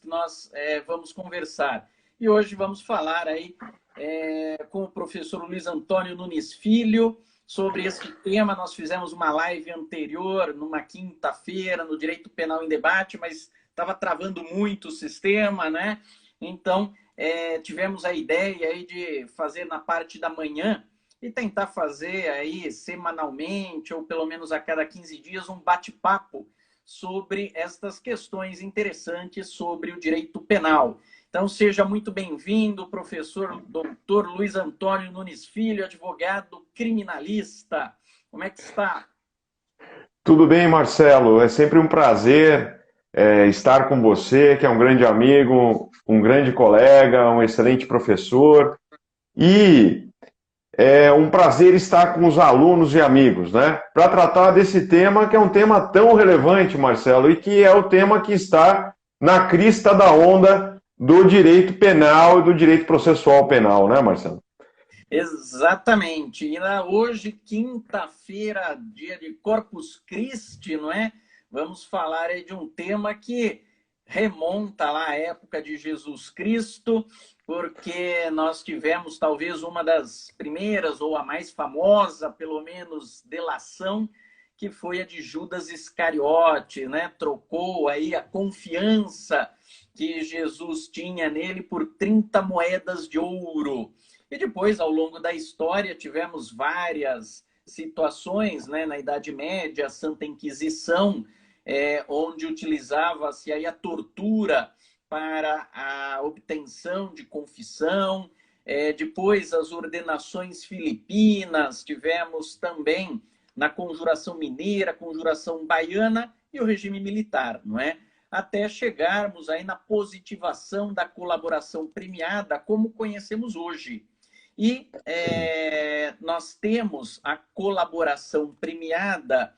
que nós vamos conversar. E hoje vamos falar aí com o professor Luiz Antônio Nunes Filho sobre esse tema. Nós fizemos uma live anterior, numa quinta-feira, no Direito Penal em Debate, mas estava travando muito o sistema, né? Então, tivemos a ideia aí de fazer na parte da manhã e tentar fazer aí semanalmente, ou pelo menos a cada 15 dias, um bate-papo sobre estas questões interessantes sobre o direito penal. Então, seja muito bem-vindo, professor doutor Luiz Antônio Nunes Filho, advogado criminalista. Como é que está? Tudo bem, Marcelo? É sempre um prazer estar com você, que é um grande amigo, um grande colega, um excelente professor. E é um prazer estar com os alunos e amigos, né? Para tratar desse tema, que é um tema tão relevante, Marcelo, e que é o tema que está na crista da onda do direito penal e do direito processual penal, né, Marcelo? Exatamente. E hoje, quinta-feira, dia de Corpus Christi, não é? Vamos falar aí de um tema que remonta lá à época de Jesus Cristo, porque nós tivemos talvez uma das primeiras, ou a mais famosa, pelo menos, delação, que foi a de Judas Iscariote, né? Trocou aí a confiança que Jesus tinha nele por 30 moedas de ouro. E depois, ao longo da história, tivemos várias situações, né? Na Idade Média, a Santa Inquisição, onde utilizava-se aí a tortura para a obtenção de confissão. Depois, as ordenações filipinas, tivemos também na Conjuração Mineira, Conjuração Baiana e o regime militar, não é? Até chegarmos aí na positivação da colaboração premiada, como conhecemos hoje. E nós temos a colaboração premiada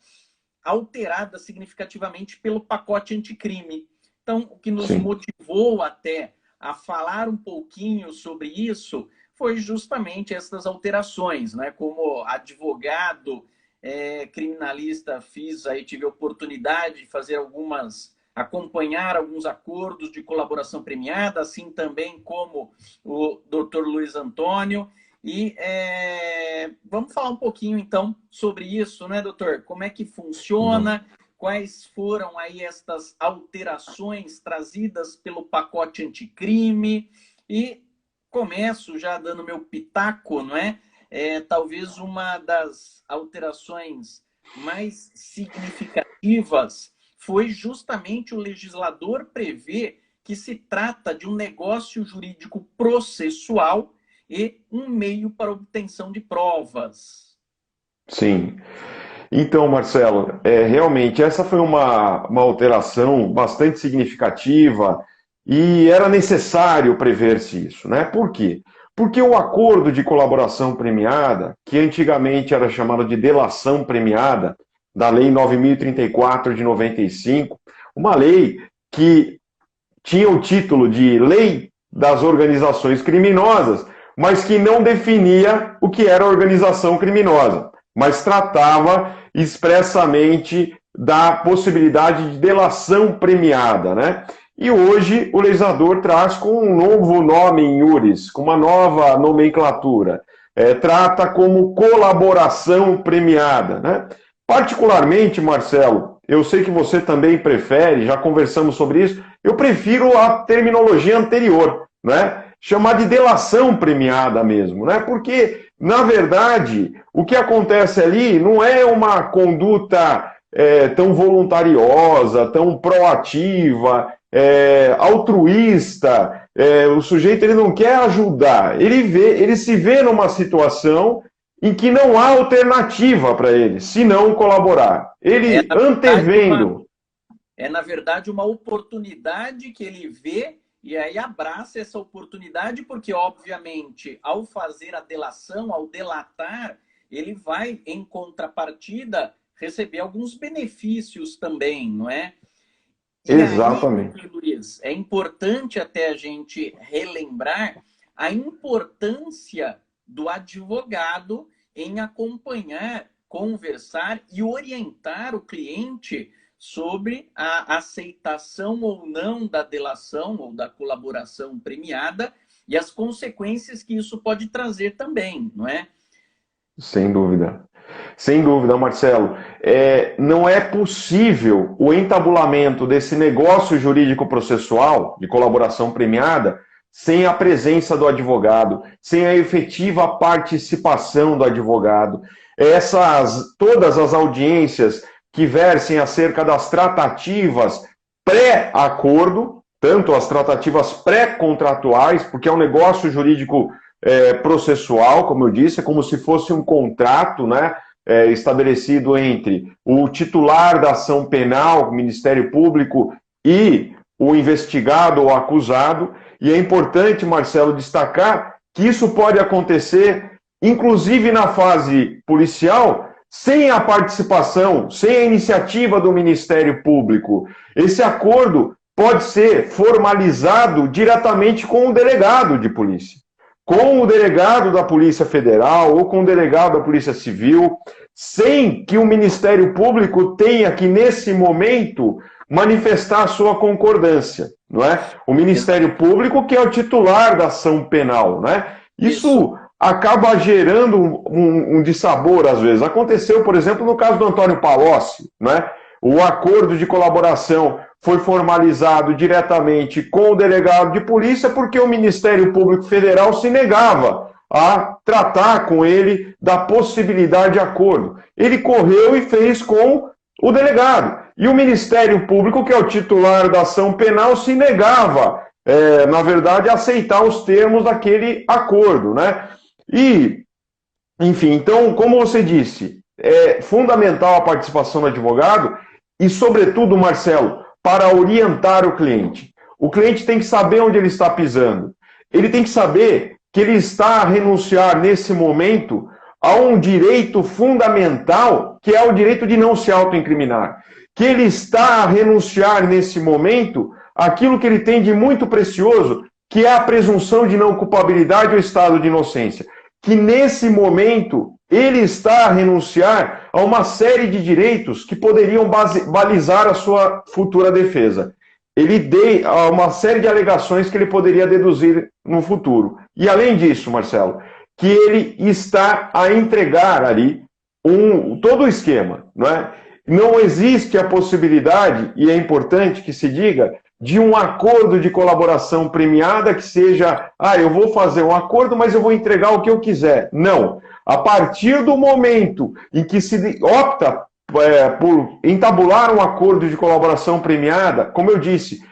alterada significativamente pelo pacote anticrime. Então, o que nos Sim. motivou até a falar um pouquinho sobre isso foi justamente essas alterações, né? Como advogado criminalista, tive a oportunidade de fazer acompanhar alguns acordos de colaboração premiada, assim também como o doutor Luiz Antônio. E vamos falar um pouquinho, então, sobre isso, né, doutor? Como é que funciona? Quais foram aí estas alterações trazidas pelo pacote anticrime? E começo já dando meu pitaco, não é? Talvez uma das alterações mais significativas foi justamente o legislador prever que se trata de um negócio jurídico processual e um meio para obtenção de provas. Sim. Então, Marcelo, realmente essa foi uma alteração bastante significativa e era necessário prever-se isso, né? Por quê? Porque o acordo de colaboração premiada, que antigamente era chamado de delação premiada, da Lei 9.034 de 95, uma lei que tinha o título de Lei das Organizações Criminosas, mas que não definia o que era organização criminosa, mas tratava expressamente da possibilidade de delação premiada, né? E hoje o legislador traz com um novo nome em iuris, com uma nova nomenclatura, trata como colaboração premiada, né? Particularmente, Marcelo, eu sei que você também prefere, já conversamos sobre isso, eu prefiro a terminologia anterior, né? Chamar de delação premiada mesmo, né? Porque, na verdade, o que acontece ali não é uma conduta tão voluntariosa, tão proativa, altruísta. O sujeito ele não quer ajudar, ele se vê numa situação em que não há alternativa para ele, se não colaborar. Ele Na verdade, antevendo. na verdade, uma oportunidade que ele vê e aí abraça essa oportunidade, porque, obviamente, ao fazer a delação, ao delatar, ele vai, em contrapartida, receber alguns benefícios também, não é? E aí, Exatamente. doutor Luiz, é importante até a gente relembrar a importância do advogado em acompanhar, conversar e orientar o cliente sobre a aceitação ou não da delação ou da colaboração premiada e as consequências que isso pode trazer também, não é? Sem dúvida. Sem dúvida, Marcelo. Não é possível o entabulamento desse negócio jurídico-processual de colaboração premiada sem a presença do advogado, sem a efetiva participação do advogado. Todas as audiências que versem acerca das tratativas pré-acordo, tanto as tratativas pré-contratuais, porque é um negócio jurídico processual, como eu disse, é como se fosse um contrato, né, estabelecido entre o titular da ação penal, o Ministério Público, e o investigado ou acusado. E é importante, Marcelo, destacar que isso pode acontecer, inclusive na fase policial, sem a participação, sem a iniciativa do Ministério Público. Esse acordo pode ser formalizado diretamente com o delegado de polícia, com o delegado da Polícia Federal ou com o delegado da Polícia Civil, sem que o Ministério Público tenha que, nesse momento, manifestar a sua concordância, não é? O Ministério Público que é o titular da ação penal, né? Isso acaba gerando um dissabor, às vezes. Aconteceu, por exemplo, no caso do Antônio Palocci, né? O acordo de colaboração foi formalizado diretamente com o delegado de polícia porque o Ministério Público Federal se negava a tratar com ele da possibilidade de acordo. Ele correu e fez com o delegado. E o Ministério Público, que é o titular da ação penal, se negava, na verdade, a aceitar os termos daquele acordo, né? E, enfim, então, como você disse, é fundamental a participação do advogado e, sobretudo, Marcelo, para orientar o cliente. O cliente tem que saber onde ele está pisando. Ele tem que saber que ele está a renunciar, nesse momento, a um direito fundamental, que é o direito de não se autoincriminar. Que ele está a renunciar, nesse momento, àquilo que ele tem de muito precioso, que é a presunção de não culpabilidade ou estado de inocência. Que, nesse momento, ele está a renunciar a uma série de direitos que poderiam balizar a sua futura defesa. Ele deu uma série de alegações que ele poderia deduzir no futuro. E, além disso, Marcelo, que ele está a entregar ali todo o esquema, não é? Não existe a possibilidade, e é importante que se diga, de um acordo de colaboração premiada que seja, eu vou fazer um acordo, mas eu vou entregar o que eu quiser. Não. A partir do momento em que se opta por entabular um acordo de colaboração premiada, como eu disse,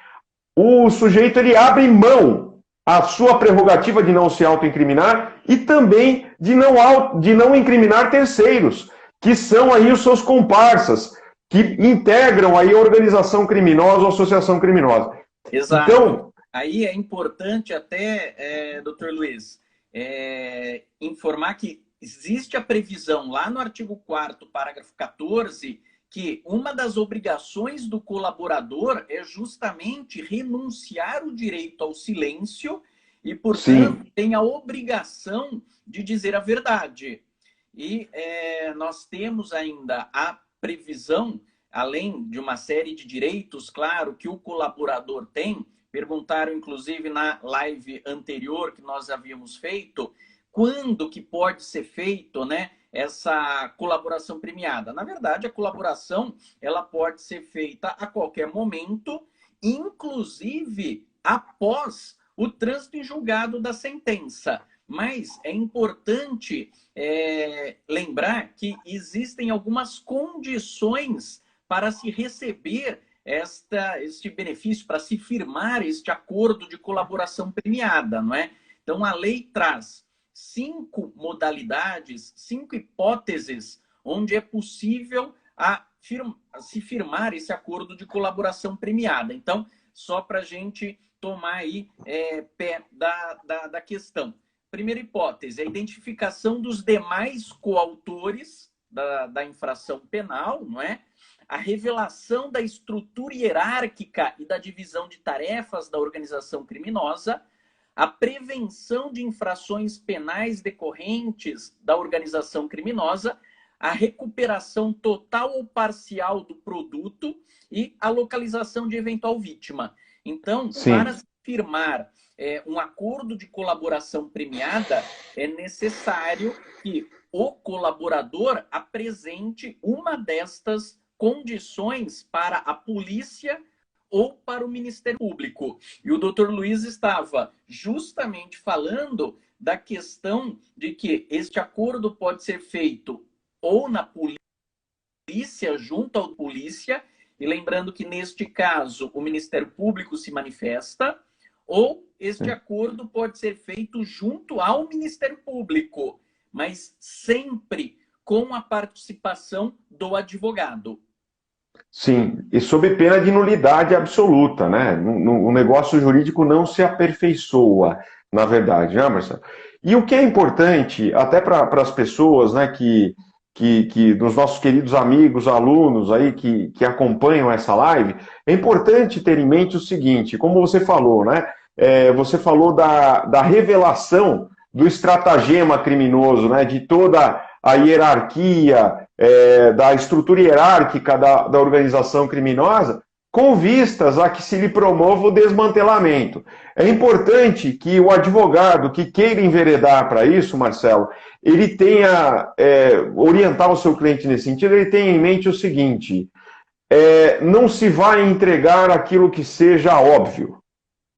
o sujeito ele abre mão a sua prerrogativa de não se autoincriminar e também de não incriminar terceiros, que são aí os seus comparsas, que integram aí a organização criminosa ou associação criminosa. Exato. Então, aí é importante até, doutor Luiz, informar que existe a previsão lá no artigo 4º, parágrafo 14, que uma das obrigações do colaborador é justamente renunciar o direito ao silêncio e, portanto, tem a obrigação de dizer a verdade. E nós temos ainda a previsão, além de uma série de direitos, claro, que o colaborador tem. Perguntaram, inclusive, na live anterior que nós havíamos feito, quando que pode ser feito, né, essa colaboração premiada. Na verdade, a colaboração ela pode ser feita a qualquer momento, inclusive após o trânsito em julgado da sentença. Mas é importante lembrar que existem algumas condições para se receber este benefício, para se firmar este acordo de colaboração premiada, não é? Então, a lei traz 5 modalidades, 5 hipóteses onde é possível se firmar esse acordo de colaboração premiada. Então, só para a gente tomar aí pé da questão. Primeira hipótese, a identificação dos demais coautores da infração penal, não é? A revelação da estrutura hierárquica e da divisão de tarefas da organização criminosa, a prevenção de infrações penais decorrentes da organização criminosa, a recuperação total ou parcial do produto e a localização de eventual vítima. Então, Sim. para se firmar um acordo de colaboração premiada, é necessário que o colaborador apresente uma destas condições para a polícia ou para o Ministério Público. E o doutor Luiz estava justamente falando da questão de que este acordo pode ser feito ou na polícia, junto à polícia, e lembrando que neste caso o Ministério Público se manifesta, ou este acordo pode ser feito junto ao Ministério Público, mas sempre com a participação do advogado. Sim, e sob pena de nulidade absoluta, né? O negócio jurídico não se aperfeiçoa, na verdade, né, Marcelo? E o que é importante, até para as pessoas, né, dos nossos queridos amigos, alunos aí que acompanham essa live, é importante ter em mente o seguinte, como você falou, né? Você falou da revelação do estratagema criminoso, né? De toda a hierarquia, da estrutura hierárquica da organização criminosa, com vistas a que se lhe promova o desmantelamento. É importante que o advogado que queira enveredar para isso, Marcelo, ele tenha, orientar o seu cliente nesse sentido, ele tenha em mente o seguinte, não se vai entregar aquilo que seja óbvio,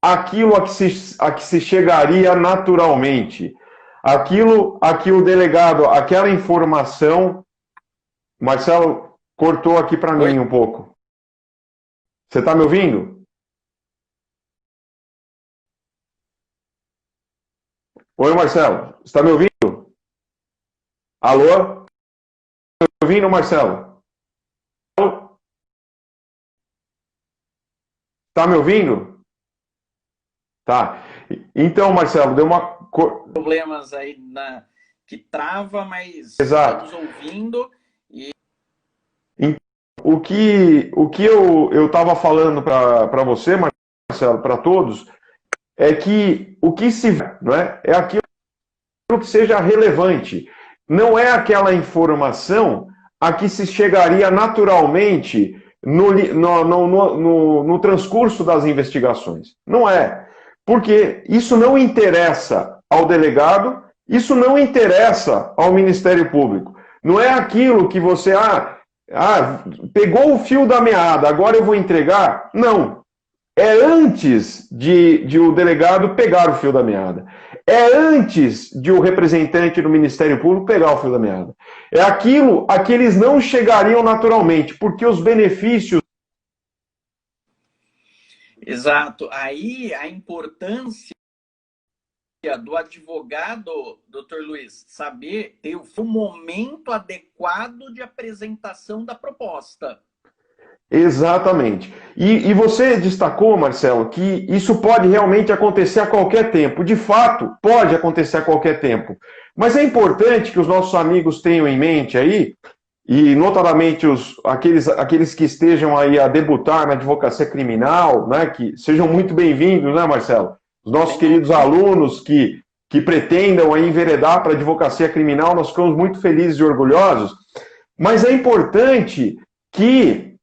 aquilo a que se chegaria naturalmente, aquilo a que o delegado, aquela informação... Marcelo, cortou aqui para mim um pouco. Você está me ouvindo? Oi, Marcelo. Você está me ouvindo? Alô? Está me ouvindo, Marcelo? Está me ouvindo? Tá. Então, Marcelo, deu uma... Problemas aí que trava, mas Exato. estamos ouvindo... O que eu estava falando para você, Marcelo, para todos, é que o que se vê, não é aquilo que seja relevante. Não é aquela informação a que se chegaria naturalmente no transcurso das investigações. Não é. Porque isso não interessa ao delegado, isso não interessa ao Ministério Público. Não é aquilo que você... pegou o fio da meada, agora eu vou entregar? Não. É antes de o delegado pegar o fio da meada. É antes de o representante do Ministério Público pegar o fio da meada. É aquilo a que eles não chegariam naturalmente, porque os benefícios... Exato. Aí a importância do advogado, doutor Luiz, saber ter o momento adequado de apresentação da proposta. Exatamente. E você destacou, Marcelo, que isso pode realmente acontecer a qualquer tempo. De fato, pode acontecer a qualquer tempo. Mas é importante que os nossos amigos tenham em mente aí, e notadamente aqueles que estejam aí a debutar na advocacia criminal, né, que sejam muito bem-vindos, né, Marcelo? Os nossos queridos alunos que pretendam aí enveredar para a advocacia criminal, nós ficamos muito felizes e orgulhosos. Mas é importante que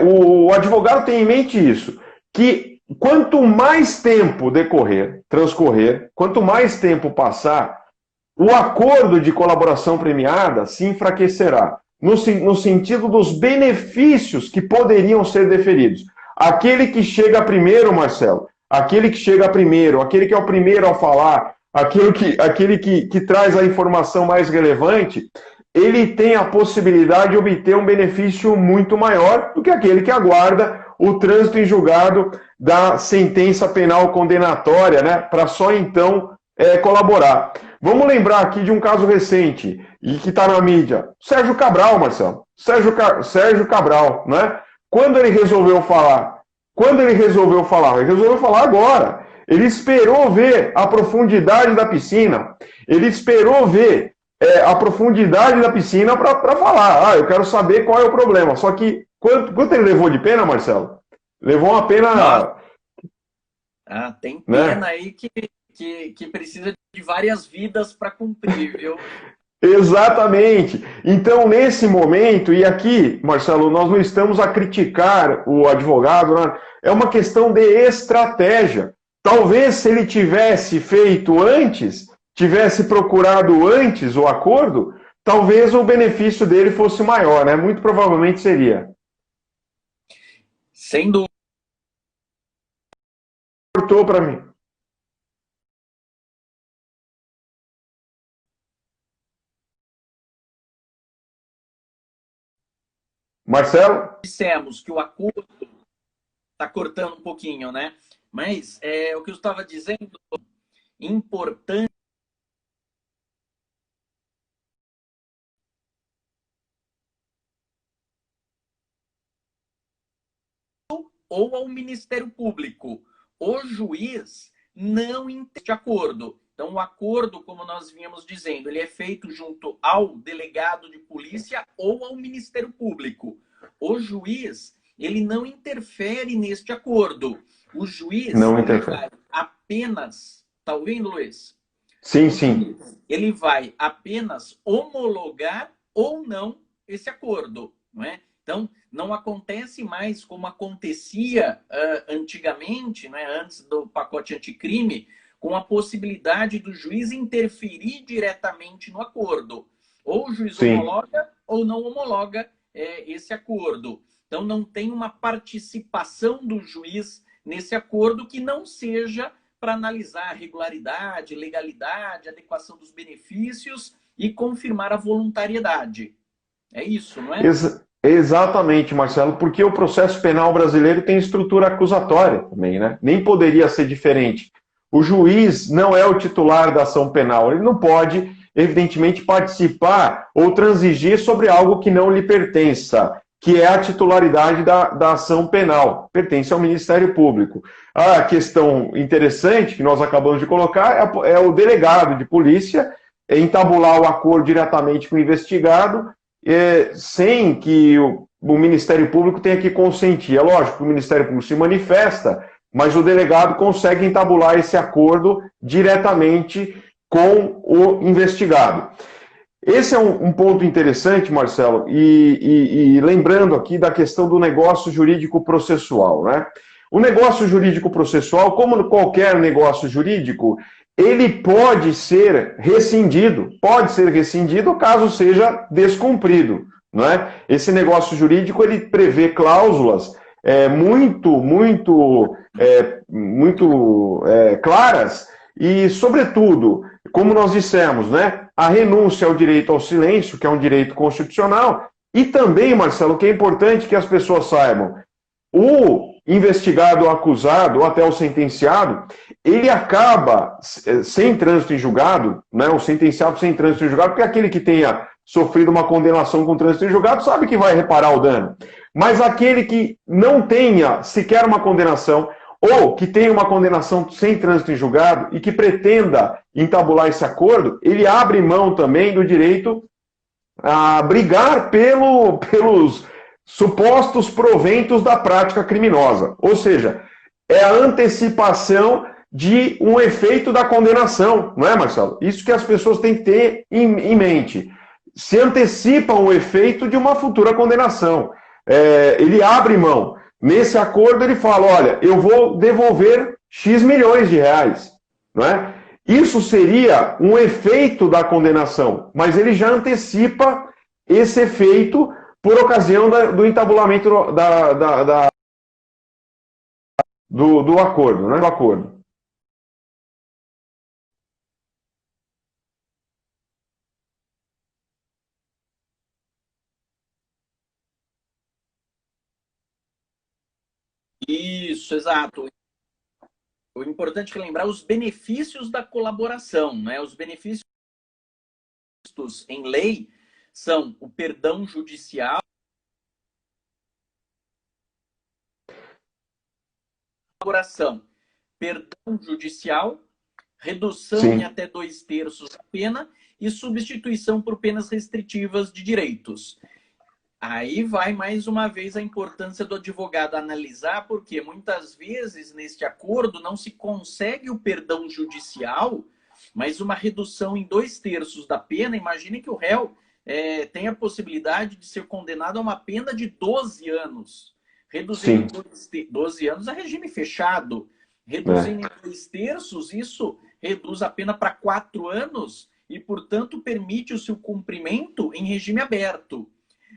o advogado tenha em mente isso, que quanto mais tempo transcorrer, quanto mais tempo passar, o acordo de colaboração premiada se enfraquecerá, no sentido dos benefícios que poderiam ser deferidos. Aquele que chega primeiro, Marcelo, aquele que chega primeiro, aquele que é o primeiro a falar, aquele que traz a informação mais relevante, ele tem a possibilidade de obter um benefício muito maior do que aquele que aguarda o trânsito em julgado da sentença penal condenatória, né, para só então colaborar. Vamos lembrar aqui de um caso recente, e que está na mídia, Sérgio Cabral, Marcelo. Sérgio Cabral, né? Quando ele resolveu falar? Ele resolveu falar agora. Ele esperou ver a profundidade da piscina. Ele esperou ver a profundidade da piscina para falar. Eu quero saber qual é o problema. Só que, quanto ele levou de pena, Marcelo? Levou uma pena... tem pena, né? Aí que precisa de várias vidas para cumprir, viu? Exatamente. Então, nesse momento, e aqui, Marcelo, nós não estamos a criticar o advogado, né? É uma questão de estratégia. Talvez se ele tivesse feito antes, tivesse procurado antes o acordo, talvez o benefício dele fosse maior, né? Muito provavelmente seria. Sem dúvida. Cortou para mim. Marcelo? Dissemos que o acordo está cortando um pouquinho, né? Mas o que eu estava dizendo, importante ou ao Ministério Público. O juiz não entende de acordo. Então, o acordo, como nós vínhamos dizendo, ele é feito junto ao delegado de polícia ou ao Ministério Público. O juiz, ele não interfere neste acordo. O juiz, Não ele interfere. vai apenas... Tá ouvindo, Luiz? Sim, O sim. juiz, ele vai apenas homologar ou não esse acordo, não é? Então, não acontece mais como acontecia antigamente, né, antes do pacote anticrime, com a possibilidade do juiz interferir diretamente no acordo. Ou o juiz Sim. homologa ou não homologa esse acordo. Então, não tem uma participação do juiz nesse acordo que não seja para analisar a regularidade, legalidade, adequação dos benefícios e confirmar a voluntariedade. É isso, não é? Exatamente, Marcelo, porque o processo penal brasileiro tem estrutura acusatória também, né? Nem poderia ser diferente. O juiz não é o titular da ação penal, ele não pode, evidentemente, participar ou transigir sobre algo que não lhe pertença, que é a titularidade da ação penal, pertence ao Ministério Público. A questão interessante que nós acabamos de colocar é o delegado de polícia entabular o acordo diretamente com o investigado, sem que o Ministério Público tenha que consentir. É lógico que o Ministério Público se manifesta, mas o delegado consegue entabular esse acordo diretamente com o investigado. Esse é um ponto interessante, Marcelo, e lembrando aqui da questão do negócio jurídico processual, né? O negócio jurídico processual, como qualquer negócio jurídico, ele pode ser rescindido caso seja descumprido, não é? Esse negócio jurídico, ele prevê cláusulas muito claras e, sobretudo, como nós dissemos, né, a renúncia ao direito ao silêncio, que é um direito constitucional, e também, Marcelo, que é importante que as pessoas saibam, o investigado, o acusado, ou até o sentenciado, ele acaba sem trânsito em julgado, né, o sentenciado sem trânsito em julgado, porque aquele que tenha sofrido uma condenação com trânsito em julgado sabe que vai reparar o dano. Mas aquele que não tenha sequer uma condenação, ou que tenha uma condenação sem trânsito em julgado e que pretenda entabular esse acordo, ele abre mão também do direito a brigar pelos supostos proventos da prática criminosa. Ou seja, é a antecipação de um efeito da condenação, não é, Marcelo? Isso que as pessoas têm que ter em mente. Se antecipa o efeito de uma futura condenação. Ele abre mão. Nesse acordo ele fala, olha, eu vou devolver X milhões de reais, não é? Isso seria um efeito da condenação, mas ele já antecipa esse efeito por ocasião do entabulamento do acordo, né? Do acordo. Isso, exato. O importante é lembrar os benefícios da colaboração, né? Os benefícios em lei são o perdão judicial, colaboração, perdão judicial, redução Sim. em até 2/3 da pena e substituição por penas restritivas de direitos. Aí vai mais uma vez a importância do advogado analisar, porque muitas vezes neste acordo não se consegue o perdão judicial mas uma redução em 2/3 da pena. Imagine que o réu tem a possibilidade de ser condenado a uma pena de 12 anos. Reduzindo em 12 anos a regime fechado. Reduzindo em 2/3, isso reduz a pena para 4 anos e, portanto, permite o seu cumprimento em regime aberto.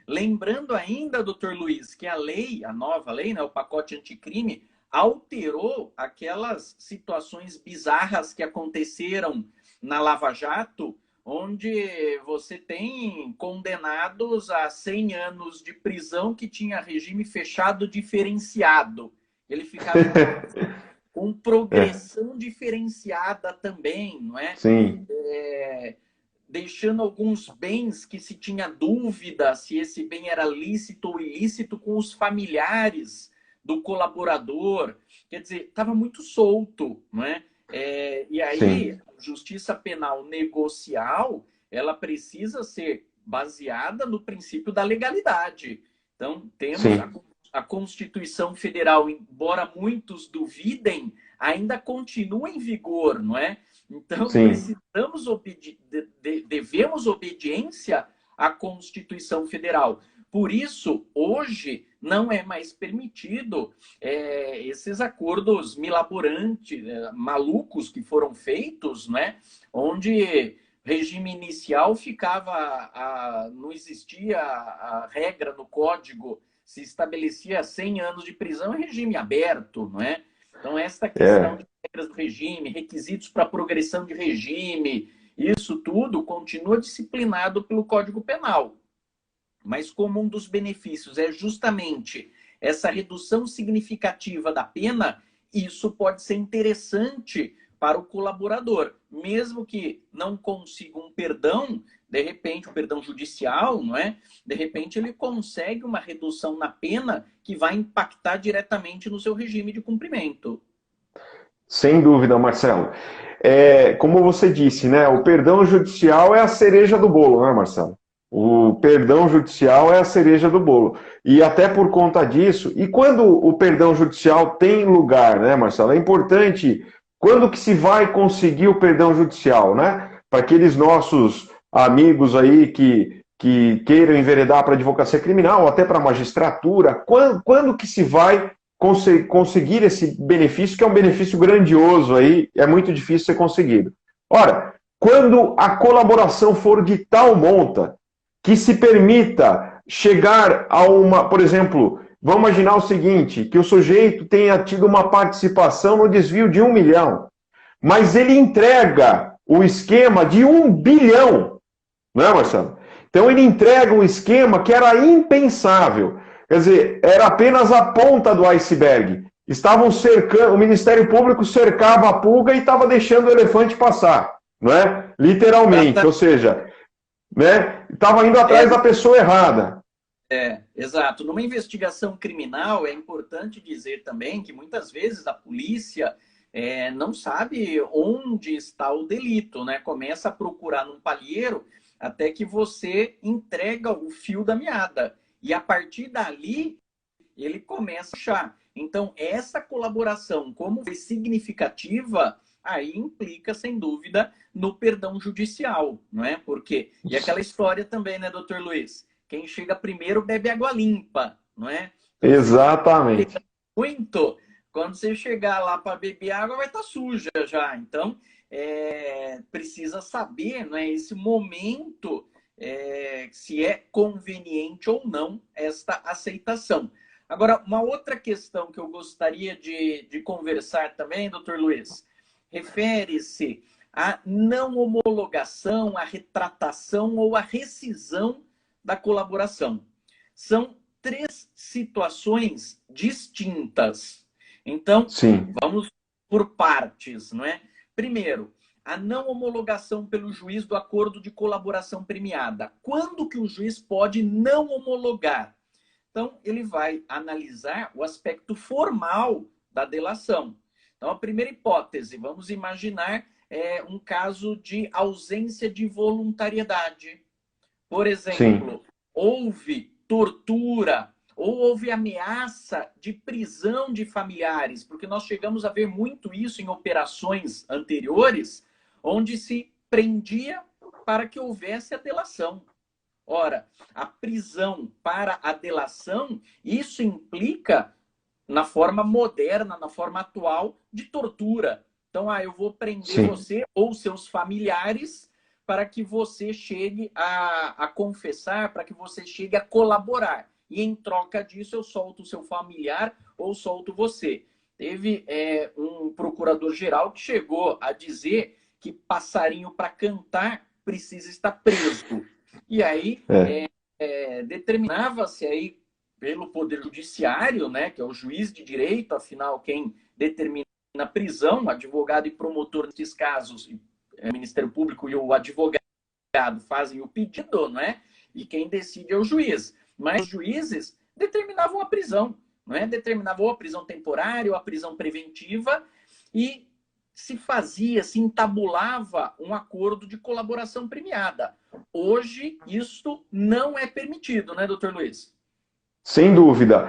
Lembrando ainda, doutor Luiz, que a nova lei, né, o pacote anticrime, alterou aquelas situações bizarras que aconteceram na Lava Jato, onde você tem condenados a 100 anos de prisão que tinha regime fechado diferenciado. Ele ficava com progressão diferenciada também, não é? Sim. Deixando alguns bens que se tinha dúvida se esse bem era lícito ou ilícito com os familiares do colaborador. Quer dizer, estava muito solto, não é? E aí, a justiça penal negocial, ela precisa ser baseada no princípio da legalidade. Então, temos a Constituição Federal, embora muitos duvidem, ainda continua em vigor, não é? Então, devemos obediência à Constituição Federal. Por isso, hoje, não é mais permitido esses acordos milaborantes, malucos que foram feitos, né? Onde regime inicial ficava... não existia a regra no código, se estabelecia 100 anos de prisão em regime aberto, não é? Então, esta questão de regras do regime, requisitos para progressão de regime, isso tudo continua disciplinado pelo Código Penal. Mas como um dos benefícios é justamente essa redução significativa da pena, isso pode ser interessante para o colaborador. Mesmo que não consiga um perdão, de repente, um perdão judicial, não é? De repente, ele consegue uma redução na pena que vai impactar diretamente no seu regime de cumprimento. Sem dúvida, Marcelo. Como você disse, né? O perdão judicial é a cereja do bolo, né, Marcelo? O perdão judicial é a cereja do bolo. E até por conta disso, e quando o perdão judicial tem lugar, né, Marcelo? É importante, quando que se vai conseguir o perdão judicial, né? Para aqueles nossos amigos aí que queiram enveredar para a advocacia criminal, ou até para a magistratura, quando que se vai conseguir esse benefício, que é um benefício grandioso aí, é muito difícil ser conseguido. Ora, quando a colaboração for de tal monta que se permita chegar a uma, por exemplo, vamos imaginar o seguinte, que o sujeito tenha tido uma participação no desvio de 1 milhão, mas ele entrega o esquema de 1 bilhão, não é, Marcelo? Então ele entrega um esquema que era impensável. Quer dizer, era apenas a ponta do iceberg. Estavam cercando, o Ministério Público cercava a pulga e estava deixando o elefante passar, não é? Literalmente, ou seja, né? Estava indo atrás da pessoa errada. Exato. Numa investigação criminal, é importante dizer também que muitas vezes a polícia não sabe onde está o delito, né? Começa a procurar num palheiro até que você entrega o fio da meada. E a partir dali, ele começa a achar. Então, essa colaboração, como foi significativa, aí implica, sem dúvida, no perdão judicial, não é? Porque, e aquela história também, né, doutor Luiz? Quem chega primeiro bebe água limpa, não é? Então, exatamente. Muito. Quando você chegar lá para beber água, vai estar suja já. Então, precisa saber, não é, esse momento... se é conveniente ou não esta aceitação. Agora, uma outra questão que eu gostaria de conversar também, doutor Luiz, refere-se à não homologação, à retratação ou à rescisão da colaboração. São 3 situações distintas. Então, vamos por partes, não é? Primeiro, a não homologação pelo juiz do acordo de colaboração premiada. Quando que o juiz pode não homologar? Então, ele vai analisar o aspecto formal da delação. Então, a primeira hipótese, vamos imaginar um caso de ausência de voluntariedade. Por exemplo, houve tortura ou houve ameaça de prisão de familiares, porque nós chegamos a ver muito isso em operações anteriores, onde se prendia para que houvesse a delação. Ora, a prisão para a delação, isso implica, na forma moderna, na forma atual, de tortura. Então, eu vou prender você ou seus familiares para que você chegue a confessar, para que você chegue a colaborar. E em troca disso, eu solto o seu familiar ou solto você. Teve um procurador-geral que chegou a dizer que passarinho para cantar precisa estar preso. E aí determinava-se aí pelo Poder Judiciário, né, que é o juiz de direito, afinal, quem determina a prisão, advogado e promotor nesses casos, o Ministério Público e o advogado fazem o pedido, né, e quem decide é o juiz. Mas os juízes determinavam a prisão, né, determinavam a prisão temporária ou a prisão preventiva e se fazia, se entabulava um acordo de colaboração premiada. Hoje, isso não é permitido, né, doutor Luiz? Sem dúvida.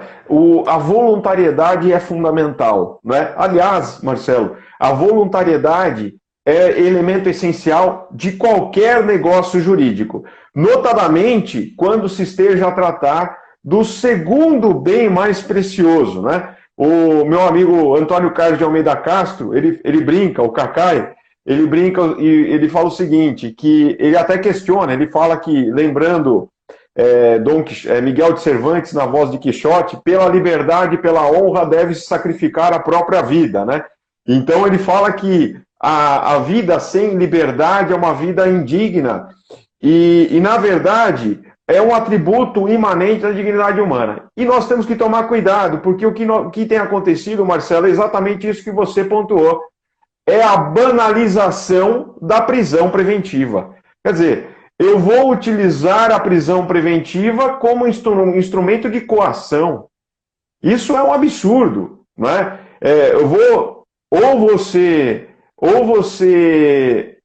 A voluntariedade é fundamental, né? Aliás, Marcelo, a voluntariedade é elemento essencial de qualquer negócio jurídico, notadamente quando se esteja a tratar do segundo bem mais precioso, né? O meu amigo Antônio Carlos de Almeida Castro, ele brinca, o Cacai, ele brinca e ele fala o seguinte, que ele até questiona, ele fala que, lembrando Miguel de Cervantes na voz de Quixote, pela liberdade e pela honra deve-se sacrificar a própria vida, né? Então ele fala que a vida sem liberdade é uma vida indigna e na verdade, é um atributo imanente da dignidade humana. E nós temos que tomar cuidado, porque o que tem acontecido, Marcelo, é exatamente isso que você pontuou. É a banalização da prisão preventiva. Quer dizer, eu vou utilizar a prisão preventiva como instrumento de coação. Isso é um absurdo, não é? Eu vou, ou você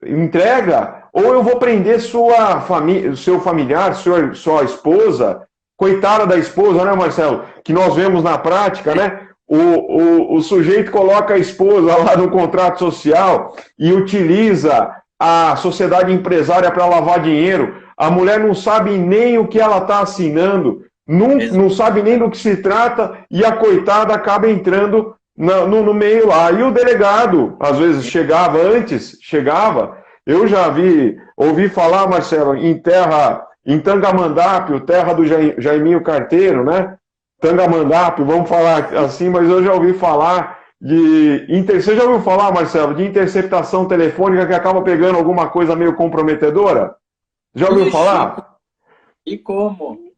entrega, ou eu vou prender seu familiar, sua esposa, coitada da esposa, né, Marcelo? Que nós vemos na prática, né? O sujeito coloca a esposa lá no contrato social e utiliza a sociedade empresária para lavar dinheiro. A mulher não sabe nem o que ela está assinando, não sabe nem do que se trata e a coitada acaba entrando no meio lá. E o delegado, às vezes, chegava, eu já ouvi falar, Marcelo, em Tangamandápio, terra do Jaiminho Carteiro, né? Tangamandápio, vamos falar assim, mas eu já ouvi falar você já ouviu falar, Marcelo, de interceptação telefônica que acaba pegando alguma coisa meio comprometedora? Já ouviu falar? E como?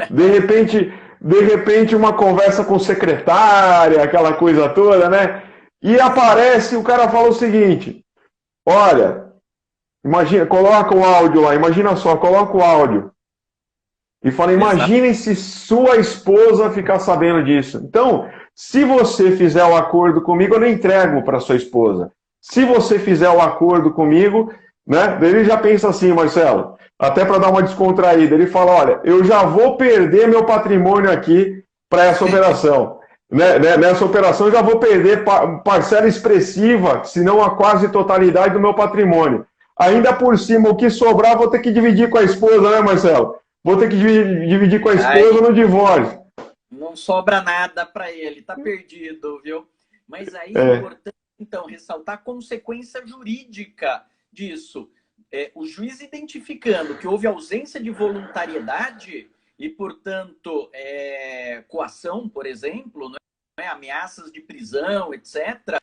De repente uma conversa com secretária, aquela coisa toda, né? E aparece, o cara fala o seguinte, olha, imagina, coloca o áudio lá, imagina só, coloca o áudio. E fala, imaginem se sua esposa ficar sabendo disso. Então, se você fizer o acordo comigo, eu não entrego para sua esposa. Se você fizer o acordo comigo, né? Ele já pensa assim, Marcelo, até para dar uma descontraída. Ele fala, olha, eu já vou perder meu patrimônio aqui para essa operação. Nessa operação eu já vou perder parcela expressiva, se não a quase totalidade do meu patrimônio. Ainda por cima, o que sobrar, vou ter que dividir com a esposa, né, Marcelo? Vou ter que dividir com a esposa no divórcio. Não sobra nada para ele, tá perdido, viu? Mas aí é importante, então, ressaltar a consequência jurídica disso. O juiz identificando que houve ausência de voluntariedade e, portanto, coação, por exemplo, né, ameaças de prisão, etc.,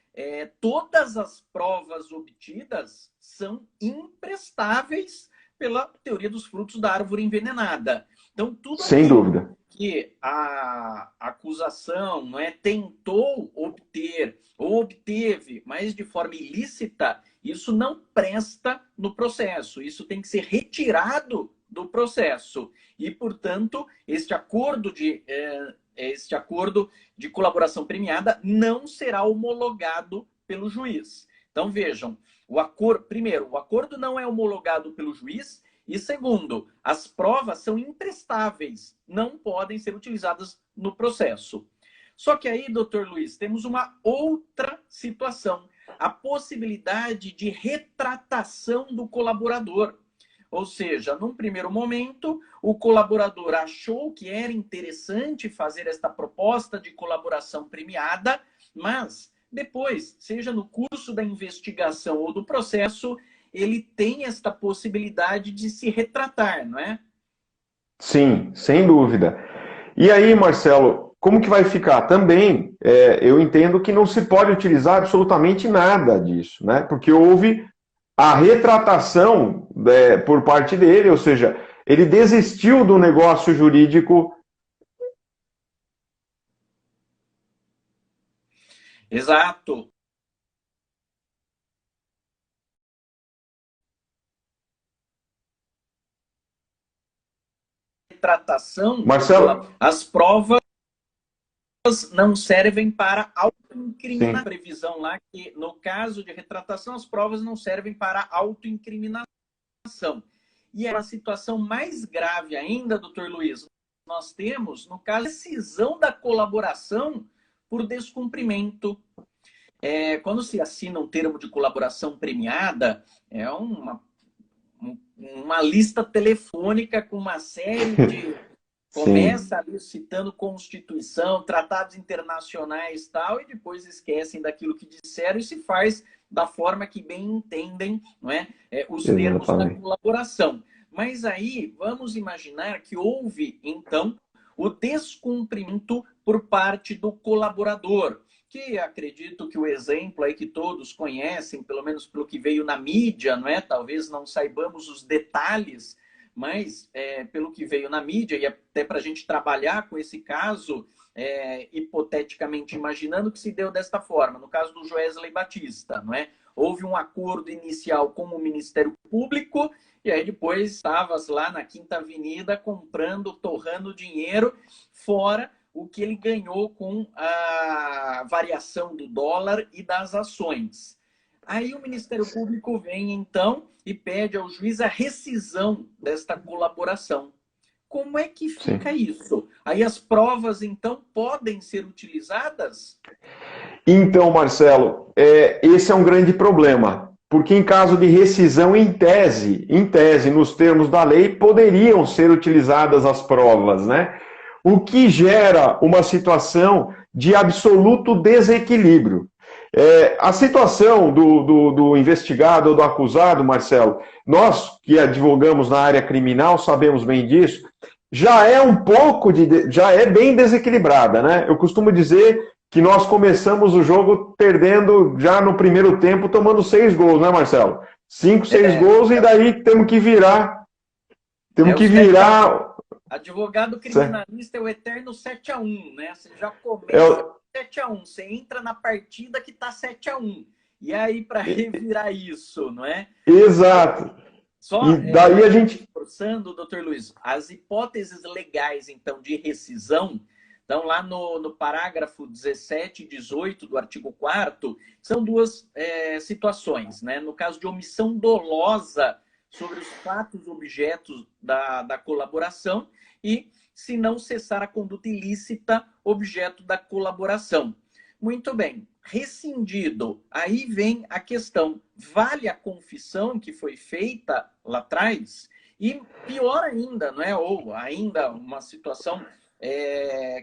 todas as provas obtidas são imprestáveis pela teoria dos frutos da árvore envenenada. Então, tudo sem dúvida que a acusação tentou obter ou obteve, mas de forma ilícita, isso não presta no processo. Isso tem que ser retirado do processo. E, portanto, este acordo de colaboração premiada não será homologado pelo juiz. Então, vejam, primeiro, o acordo não é homologado pelo juiz e, segundo, as provas são imprestáveis, não podem ser utilizadas no processo. Só que aí, doutor Luiz, temos uma outra situação. a possibilidade de retratação do colaborador. Ou seja, num primeiro momento, o colaborador achou que era interessante fazer esta proposta de colaboração premiada, mas depois, seja no curso da investigação ou do processo, ele tem esta possibilidade de se retratar, não é? Sim, sem dúvida. E aí, Marcelo, como que vai ficar? Também, eu entendo que não se pode utilizar absolutamente nada disso, né? Porque houve a retratação por parte dele, ou seja, ele desistiu do negócio jurídico. Exato. Retratação, Marcelo? as provas não servem para autoincriminação. Sim. Previsão lá que, no caso de retratação, as provas não servem para autoincriminação. E é uma situação mais grave ainda, doutor Luiz. Nós temos, no caso, a decisão da colaboração por descumprimento. Quando se assina um termo de colaboração premiada, é uma lista telefônica com uma série de... Começa ali citando Constituição, tratados internacionais e tal, e depois esquecem daquilo que disseram e se faz da forma que bem entendem, não é? Os termos da colaboração. Mas aí, vamos imaginar que houve, então, o descumprimento por parte do colaborador, que acredito que o exemplo aí que todos conhecem, pelo menos pelo que veio na mídia, não é? Talvez não saibamos os detalhes, mas pelo que veio na mídia, e até para a gente trabalhar com esse caso, hipoteticamente imaginando que se deu desta forma, no caso do Joesley Batista, não é? Houve um acordo inicial com o Ministério Público, e aí depois estavas lá na Quinta Avenida comprando, torrando dinheiro, fora o que ele ganhou com a variação do dólar e das ações. Aí o Ministério Público vem, então, e pede ao juiz a rescisão desta colaboração. Como é que fica isso? Aí as provas, então, podem ser utilizadas? Então, Marcelo, esse é um grande problema, porque em caso de rescisão, em tese, nos termos da lei, poderiam ser utilizadas as provas, né? O que gera uma situação de absoluto desequilíbrio. A situação do investigado ou do acusado, Marcelo, nós que advogamos na área criminal sabemos bem disso, já é bem desequilibrada, né? Eu costumo dizer que nós começamos o jogo perdendo já no primeiro tempo, tomando 6 gols, né, Marcelo? 5, 6 gols e daí temos que virar. Advogado criminalista é o eterno 7-1, né? Você já começa 7-1, você entra na partida que tá 7-1. E aí, para revirar isso, não é? Exato. E daí a gente... Forçando, doutor Luiz, as hipóteses legais, então, de rescisão, então, lá no parágrafo 17 e 18 do artigo 4º, são duas situações, né? No caso de omissão dolosa sobre os fatos objetos da colaboração e se não cessar a conduta ilícita objeto da colaboração. Muito bem, rescindido, aí vem a questão, vale a confissão que foi feita lá atrás? E pior ainda, não é? Ou ainda uma situação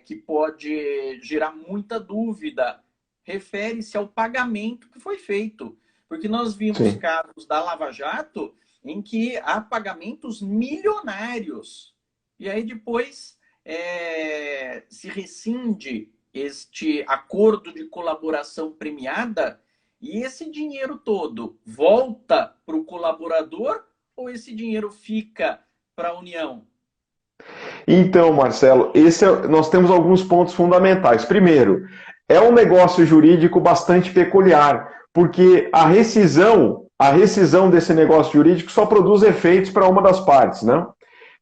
que pode gerar muita dúvida, refere-se ao pagamento que foi feito. Porque nós vimos casos da Lava Jato em que há pagamentos milionários. E aí depois se rescinde este acordo de colaboração premiada e esse dinheiro todo volta para o colaborador ou esse dinheiro fica para a União? Então, Marcelo, nós temos alguns pontos fundamentais. Primeiro, é um negócio jurídico bastante peculiar, porque a rescisão desse negócio jurídico só produz efeitos para uma das partes, né?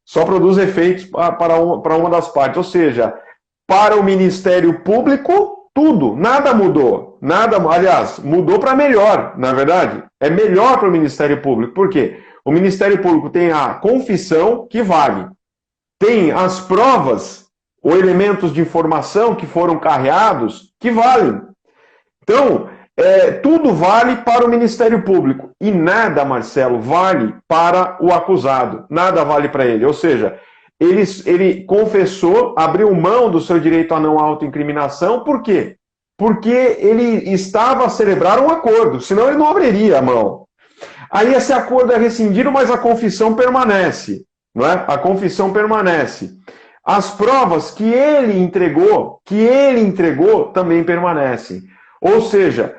Só produz efeitos para uma das partes. Ou seja, para o Ministério Público, tudo, nada mudou. Aliás, mudou para melhor, na verdade. É melhor para o Ministério Público. Por quê? O Ministério Público tem a confissão, que vale. Tem as provas ou elementos de informação que foram carreados, que valem. Então, tudo vale para o Ministério Público e nada, Marcelo, vale para o acusado. Nada vale para ele. Ou seja, ele confessou, abriu mão do seu direito à não autoincriminação. Por quê? Porque ele estava a celebrar um acordo, senão ele não abriria a mão. Aí esse acordo é rescindido, mas a confissão permanece, não é? A confissão permanece. As provas que ele entregou, também permanecem. Ou seja,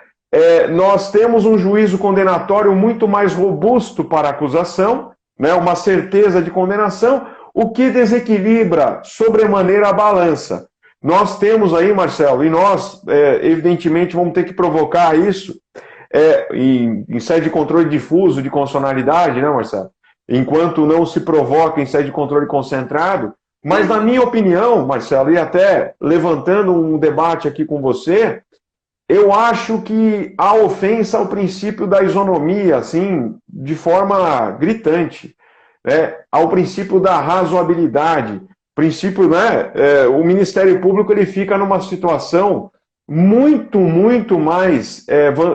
nós temos um juízo condenatório muito mais robusto para a acusação, né? Uma certeza de condenação, o que desequilibra sobremaneira a balança. Nós temos aí, Marcelo, e nós, evidentemente, vamos ter que provocar isso em sede de controle difuso de constitucionalidade, né, Marcelo? Enquanto não se provoca em sede de controle concentrado. Mas, na minha opinião, Marcelo, e até levantando um debate aqui com você, eu acho que a ofensa ao princípio da isonomia, assim, de forma gritante, ao princípio da razoabilidade, princípio, né, o Ministério Público ele fica numa situação muito, muito mais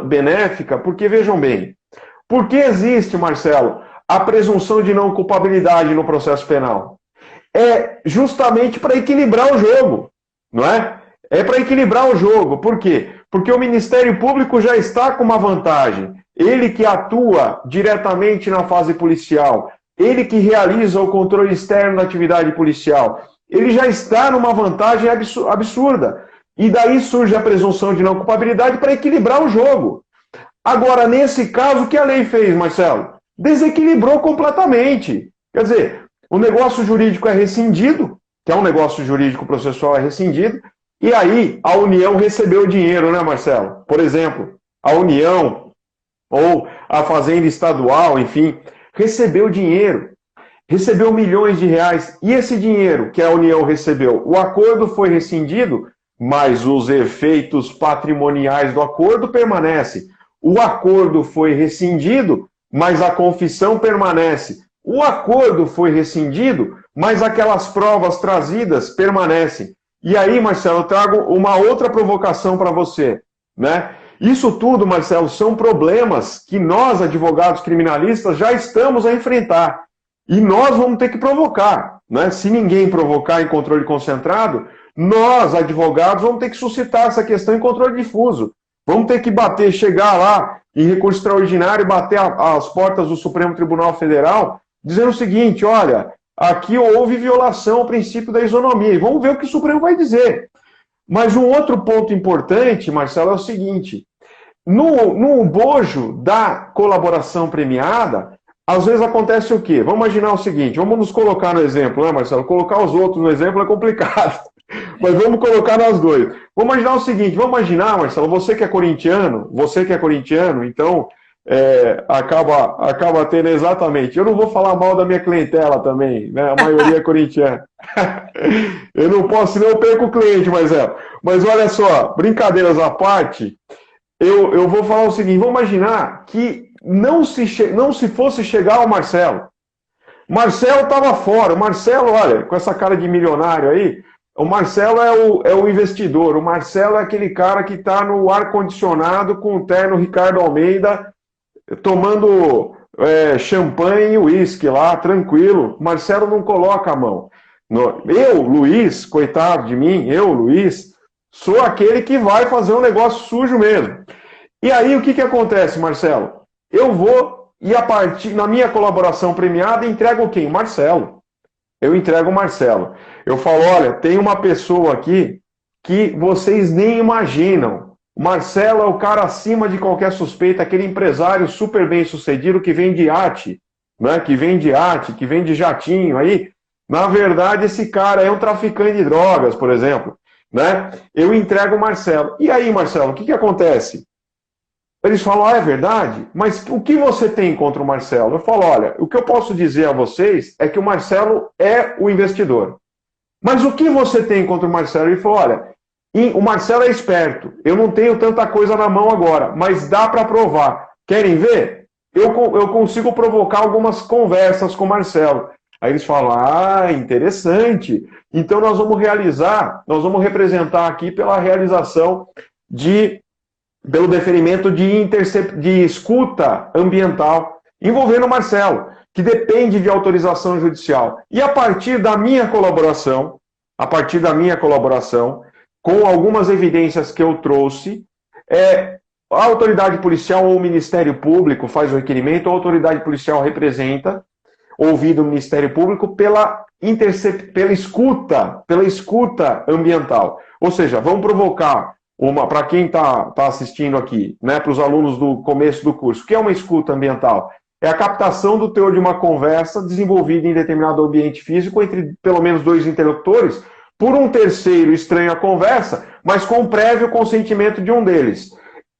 benéfica, porque, vejam bem, por que existe, Marcelo, a presunção de não culpabilidade no processo penal? É justamente para equilibrar o jogo, não é? É para equilibrar o jogo. Por quê? Porque o Ministério Público já está com uma vantagem. Ele que atua diretamente na fase policial, ele que realiza o controle externo da atividade policial, ele já está numa vantagem absurda. E daí surge a presunção de não culpabilidade para equilibrar o jogo. Agora, nesse caso, o que a lei fez, Marcelo? Desequilibrou completamente. Quer dizer, o negócio jurídico é rescindido, que é um negócio jurídico processual é rescindido, e aí a União recebeu dinheiro, né, Marcelo? Por exemplo, a União ou a Fazenda Estadual, enfim, recebeu dinheiro, recebeu milhões de reais, e esse dinheiro que a União recebeu, o acordo foi rescindido, mas os efeitos patrimoniais do acordo permanecem. O acordo foi rescindido, mas a confissão permanece. O acordo foi rescindido, mas aquelas provas trazidas permanecem. E aí, Marcelo, eu trago uma outra provocação para você, né? Isso tudo, Marcelo, são problemas que nós, advogados criminalistas, já estamos a enfrentar. E nós vamos ter que provocar, né? Se ninguém provocar em controle concentrado, nós, advogados, vamos ter que suscitar essa questão em controle difuso. Vamos ter que bater, chegar lá em recurso extraordinário, bater as portas do Supremo Tribunal Federal, dizendo o seguinte, olha, aqui houve violação ao princípio da isonomia, e vamos ver o que o Supremo vai dizer. Mas um outro ponto importante, Marcelo, é o seguinte, no bojo da colaboração premiada, às vezes acontece o quê? Vamos imaginar o seguinte, vamos nos colocar no exemplo, né, Marcelo? Colocar os outros no exemplo é complicado, mas vamos colocar nós dois. Vamos imaginar o seguinte, vamos imaginar, Marcelo, você que é corintiano, então acaba tendo exatamente. Eu não vou falar mal da minha clientela também, né? A maioria é corintiana. Eu não posso, senão eu perco o cliente, Marcelo. Mas olha só, brincadeiras à parte, eu vou falar o seguinte, vamos imaginar que não se fosse chegar ao Marcelo. Marcelo estava fora. O Marcelo, olha, com essa cara de milionário aí, o Marcelo é o investidor. O Marcelo é aquele cara que está no ar-condicionado com o terno Ricardo Almeida, tomando champanhe e uísque lá, tranquilo. Marcelo não coloca a mão. Eu, Luiz, coitado de mim, Luiz, sou aquele que vai fazer um negócio sujo mesmo. E aí, o que acontece, Marcelo? Eu vou e na minha colaboração premiada, entrego quem? Marcelo. Eu entrego o Marcelo. Eu falo, olha, tem uma pessoa aqui que vocês nem imaginam. O Marcelo é o cara acima de qualquer suspeita, aquele empresário super bem sucedido que vem de iate, né? Que vem de jatinho aí. Na verdade, esse cara é um traficante de drogas, por exemplo, né? Eu entrego o Marcelo. E aí, Marcelo, o que acontece? Eles falam, é verdade? Mas o que você tem contra o Marcelo? Eu falo, olha, o que eu posso dizer a vocês é que o Marcelo é o investidor. Mas o que você tem contra o Marcelo? Ele falou, olha, o Marcelo é esperto, eu não tenho tanta coisa na mão agora, mas dá para provar. Querem ver? Eu consigo provocar algumas conversas com o Marcelo. Aí eles falam, interessante. Então nós vamos representar aqui pela realização de pelo deferimento de escuta ambiental envolvendo o Marcelo, que depende de autorização judicial. E a partir da minha colaboração, com algumas evidências que eu trouxe, a autoridade policial ou o Ministério Público faz o requerimento, a autoridade policial representa, ouvido o Ministério Público, pela escuta ambiental. Ou seja, vamos provocar para quem está assistindo aqui, né, para os alunos do começo do curso, o que é uma escuta ambiental? É a captação do teor de uma conversa desenvolvida em determinado ambiente físico entre pelo menos dois interlocutores, por um terceiro estranho à conversa, mas com o prévio consentimento de um deles.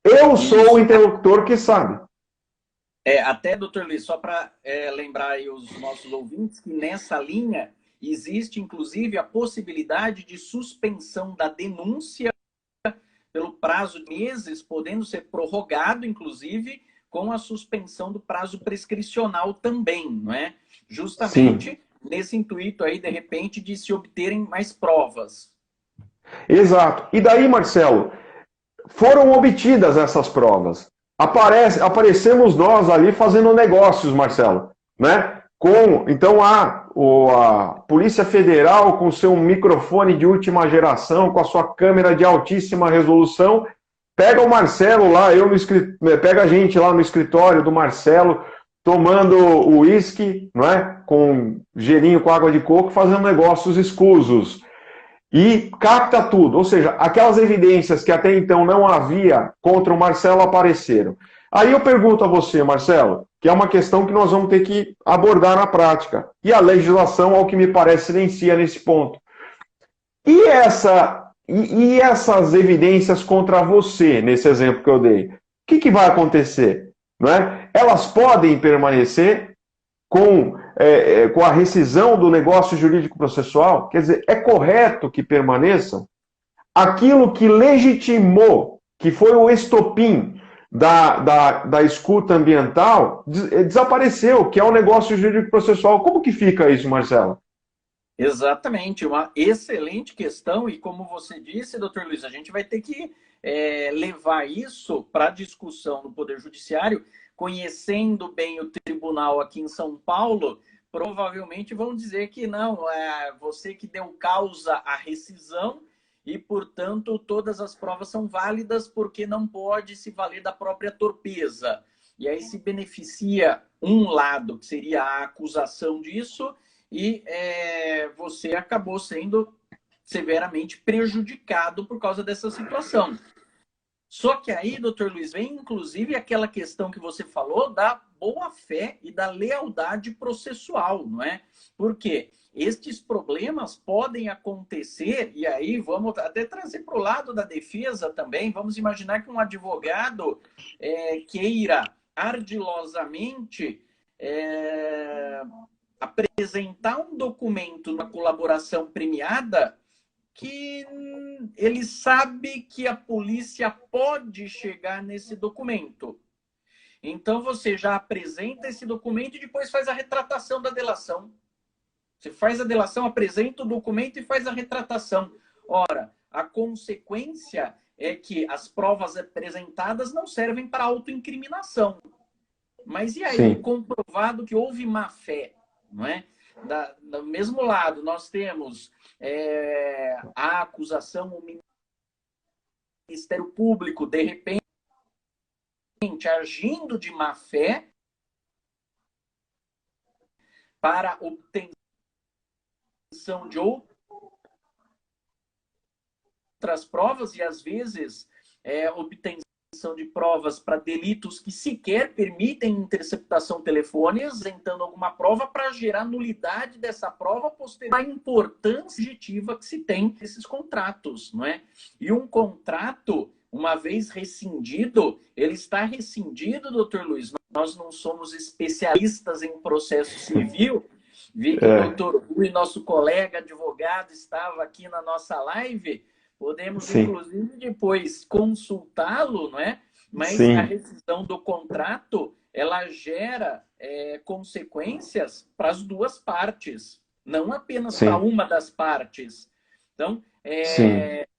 Eu sou o interlocutor que sabe. Até, doutor Luiz, só para lembrar aí os nossos ouvintes que nessa linha existe, inclusive, a possibilidade de suspensão da denúncia pelo prazo de meses, podendo ser prorrogado, inclusive, com a suspensão do prazo prescricional também, não é? Justamente Sim. Nesse intuito aí, de repente, de se obterem mais provas. Exato. E daí, Marcelo, foram obtidas essas provas. Aparecemos nós ali fazendo negócios, Marcelo, né? Então a Polícia Federal com seu microfone de última geração, com a sua câmera de altíssima resolução, pega o Marcelo lá, pega a gente lá no escritório do Marcelo, tomando uísque, não é? Com gelinho com água de coco, fazendo negócios escusos. E capta tudo, ou seja, aquelas evidências que até então não havia contra o Marcelo apareceram. Aí eu pergunto a você, Marcelo, que é uma questão que nós vamos ter que abordar na prática. E a legislação, ao que me parece, silencia nesse ponto. E essas evidências contra você, nesse exemplo que eu dei? O que vai acontecer? Não é? Elas podem permanecer com a rescisão do negócio jurídico processual? Quer dizer, é correto que permaneçam? Aquilo que legitimou, que foi o estopim da escuta ambiental, desapareceu, que é o negócio jurídico processual. Como que fica isso, Marcelo? Exatamente, uma excelente questão, e como você disse, doutor Luiz, a gente vai ter que levar isso para discussão no Poder Judiciário. Conhecendo bem o tribunal aqui em São Paulo, provavelmente vão dizer que não, é você que deu causa à rescisão e, portanto, todas as provas são válidas porque não pode se valer da própria torpeza. E aí se beneficia um lado, que seria a acusação disso, e você acabou sendo severamente prejudicado por causa dessa situação. Só que aí, doutor Luiz, vem inclusive aquela questão que você falou da boa-fé e da lealdade processual, não é? Porque estes problemas podem acontecer, e aí vamos até trazer para o lado da defesa também, vamos imaginar que um advogado queira ardilosamente apresentar um documento na colaboração premiada que ele sabe que a polícia pode chegar nesse documento. Então, você já apresenta esse documento e depois faz a retratação da delação. Você faz a delação, apresenta o documento e faz a retratação. Ora, a consequência é que as provas apresentadas não servem para autoincriminação. Mas e aí, Sim. comprovado que houve má-fé, não é? Do mesmo lado, nós temos a acusação, o Ministério Público, de repente, agindo de má-fé para obtenção de outras provas e, às vezes, obtenção de provas para delitos que sequer permitem interceptação telefônica, isentando alguma prova para gerar nulidade dessa prova posterior à importância objetiva que se tem nesses contratos, não é? E um contrato, uma vez rescindido, ele está rescindido, doutor Luiz. Nós não somos especialistas em processo civil. Vi que o doutor Rui, nosso colega advogado, estava aqui na nossa live. Podemos, Sim. inclusive, depois consultá-lo, não é? Mas Sim. a rescisão do contrato, ela gera consequências para as duas partes, não apenas para uma das partes. Então, sim,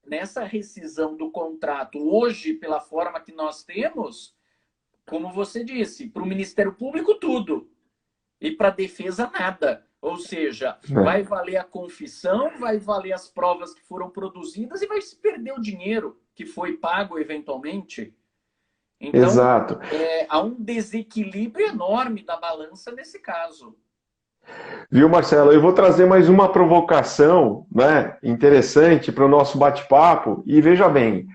nessa rescisão do contrato, hoje, pela forma que nós temos, como você disse, para o Ministério Público, tudo. E para a defesa, nada. Ou seja, vai né? valer a confissão, vai valer as provas que foram produzidas e vai se perder o dinheiro que foi pago eventualmente. Então, Exato. há um desequilíbrio enorme da balança nesse caso. Viu, Marcelo? Eu vou trazer mais uma provocação, né, interessante para o nosso bate-papo. E veja bem,